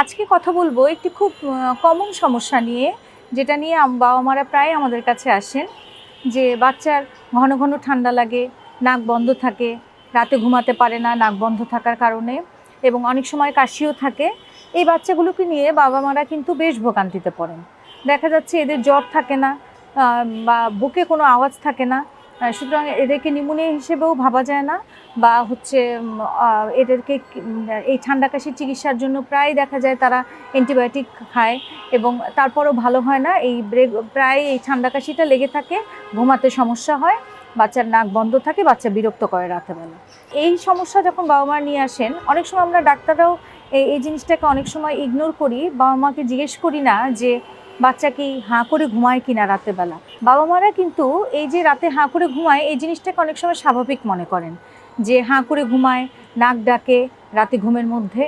আজকে কথা বলবো একটি খুব কমন সমস্যা নিয়ে, যেটা নিয়ে বাবা মারা প্রায় আমাদের কাছে আসেন যে বাচ্চার ঘন ঘন ঠান্ডা লাগে, নাক বন্ধ থাকে, রাতে ঘুমাতে পারে না নাক বন্ধ থাকার কারণে, এবং অনেক সময় কাশিও থাকে। এই বাচ্চাগুলোকে নিয়ে বাবা মারা কিন্তু বেশ ভোগান্তিতে পড়েন। দেখা যাচ্ছে এদের জ্বর থাকে না, বা বুকে কোনো আওয়াজ থাকে না, সুতরাং এদেরকে নিউমোনিয়া হিসেবেও ভাবা যায় না, বা হচ্ছে এদেরকে এই ঠান্ডা কাশির চিকিৎসার জন্য প্রায় দেখা যায় তারা অ্যান্টিবায়োটিক খায় এবং তারপরও ভালো হয় না। প্রায় এই ঠান্ডা কাশিটা লেগে থাকে, ঘুমাতে সমস্যা হয়, বাচ্চার নাক বন্ধ থাকে, বাচ্চা বিরক্ত করে রাতেবেলা। এই সমস্যা যখন বাবা মা নিয়ে আসেন, অনেক সময় আমরা ডাক্তাররাও এই জিনিসটাকে অনেক সময় ইগনোর করি, বাবা মাকে জিজ্ঞেস করি না যে বাচ্চা কি হাঁ করে ঘুমায় কিনা রাতেবেলা। বাবা মারা কিন্তু এই যে রাতে হাঁ করে ঘুমায় এই জিনিসটাকে অনেক সময় স্বাভাবিক মনে করেন, যে হাঁ করে ঘুমায়, নাক ডাকে রাতে ঘুমের মধ্যে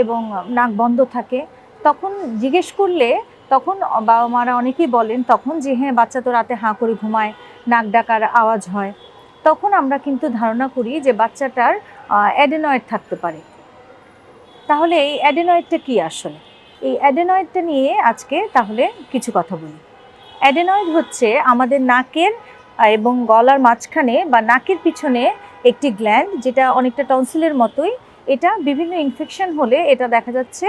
এবং নাক বন্ধ থাকে। তখন জিজ্ঞেস করলে তখন বাবা মারা অনেকেই বলেন তখন যে হ্যাঁ, বাচ্চা তো রাতে হাঁ করে ঘুমায়, নাক ডাকার আওয়াজ হয়। তখন আমরা কিন্তু ধারণা করি যে বাচ্চাটার অ্যাডেনয়েড থাকতে পারে। তাহলে এই অ্যাডেনয়েডটা কী আসলে? এই অ্যাডেনয়েডটা নিয়ে আজকে তাহলে কিছু কথা বলি। অ্যাডেনয়েড হচ্ছে আমাদের নাকের এবং গলার মাঝখানে বা নাকের পিছনে একটি গ্ল্যান্ড, যেটা অনেকটা টনসিলের মতোই। এটা বিভিন্ন ইনফেকশন হলে এটা দেখা যাচ্ছে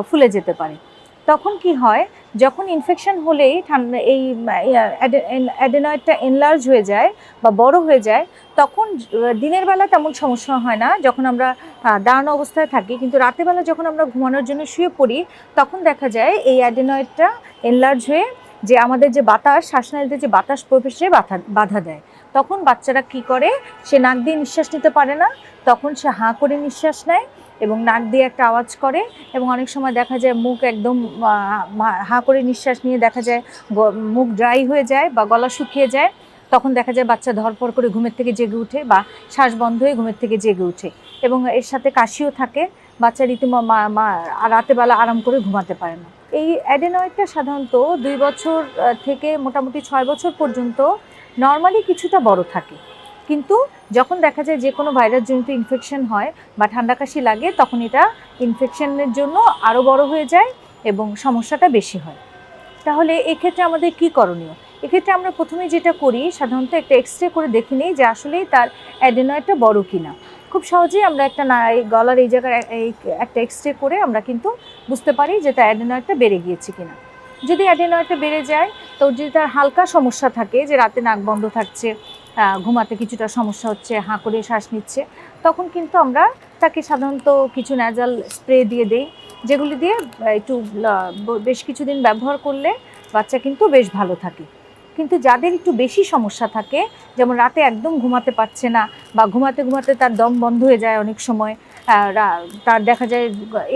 ফুলে যেতে পারে। তখন কি হয়, যখন ইনফেকশন হলেই এই অ্যাডেনয়েডটা এনলার্জ হয়ে যায় বা বড় হয়ে যায়, তখন দিনের বেলা তেমন সমস্যা হয় না যখন আমরা দাঁড়ানো অবস্থায় থাকি, কিন্তু রাতের বেলা যখন আমরা ঘুমানোর জন্য শুয়ে পড়ি তখন দেখা যায় এই অ্যাডেনয়েডটা এনলার্জ হয়ে যে আমাদের যে বাতাস, শ্বাসনালীতে যে বাতাস প্রবেশে বাধা দেয়। তখন বাচ্চারা কি করে, সে নাক দিয়ে নিঃশ্বাস নিতে পারে না, তখন সে হাঁ করে নিঃশ্বাস নেয় এবং নাক দিয়ে একটা আওয়াজ করে, এবং অনেক সময় দেখা যায় মুখ একদম হাঁ করে নিঃশ্বাস নিয়ে দেখা যায় মুখ ড্রাই হয়ে যায় বা গলা শুকিয়ে যায়। তখন দেখা যায় বাচ্চা ধরপড় করে ঘুমের থেকে জেগে উঠে বা শ্বাস বন্ধ হয়ে ঘুমের থেকে জেগে উঠে, এবং এর সাথে কাশিও থাকে। বাচ্চা রাতেবেলা আরাম করে ঘুমাতে পারে না। এই অ্যাডেনয়েডটা সাধারণত 2 বছর থেকে মোটামুটি 6 বছর পর্যন্ত নর্মালি কিছুটা বড় থাকে, কিন্তু যখন দেখা যায় যে কোনো ভাইরাসজনিত ইনফেকশন হয় বা ঠান্ডা কাশি লাগে, তখন এটা ইনফেকশনের জন্য আরও বড় হয়ে যায় এবং সমস্যাটা বেশি হয়। তাহলে এক্ষেত্রে আমাদের কি করণীয়? এক্ষেত্রে আমরা প্রথমে যেটা করি, সাধারণত একটা এক্সরে করে দেখে নিই যে আসলেই তার অ্যাডেনয়েডটা বড় কিনা। খুব সহজেই আমরা এই গলার এই জায়গায় একটা এক্সরে করে আমরা কিন্তু বুঝতে পারি যে তার অ্যাডেনয়েডটা বেড়ে গিয়েছে কিনা। যদি অ্যাডেনয়েডটা বেড়ে যায়, তো যদি তার হালকা সমস্যা থাকে, যে রাতে নাক বন্ধ থাকছে, ঘুমাতে কিছুটা সমস্যা হচ্ছে, হাঁ করে শ্বাস নিচ্ছে, তখন কিন্তু আমরা তাকে সাধারণত কিছু ন্যাজাল স্প্রে দিয়ে দেই, যেগুলি দিয়ে একটু বেশ কিছুদিন ব্যবহার করলে বাচ্চা কিন্তু বেশ ভালো থাকে। কিন্তু যাদের একটু বেশি সমস্যা থাকে, যেমন রাতে একদম ঘুমাতে পারছে না বা ঘুমাতে ঘুমাতে তার দম বন্ধ হয়ে যায়, অনেক সময় তার দেখা যায়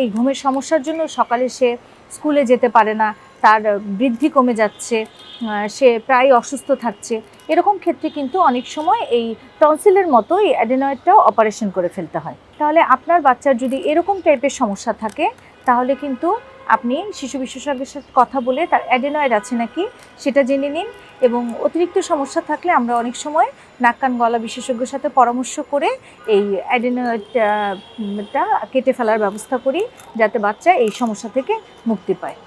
এই ঘুমের সমস্যার জন্য সকালে সে স্কুলে যেতে পারে না, তার বৃদ্ধি কমে যাচ্ছে, সে প্রায় অসুস্থ থাকছে, এরকম ক্ষেত্রে কিন্তু অনেক সময় এই টনসিলের মতো এই অ্যাডেনয়েডটাও অপারেশন করে ফেলতে হয়। তাহলে আপনার বাচ্চার যদি এরকম টাইপের সমস্যা থাকে, তাহলে কিন্তু আপনি শিশু বিশেষজ্ঞের সাথে কথা বলে তার অ্যাডেনয়েড আছে নাকি সেটা জেনে নিন, এবং অতিরিক্ত সমস্যা থাকলে আমরা অনেক সময় নাক কান গলা বিশেষজ্ঞের সাথে পরামর্শ করে এই অ্যাডেনয়েডটা কেটে ফেলার ব্যবস্থা করি, যাতে বাচ্চা এই সমস্যা থেকে মুক্তি পায়।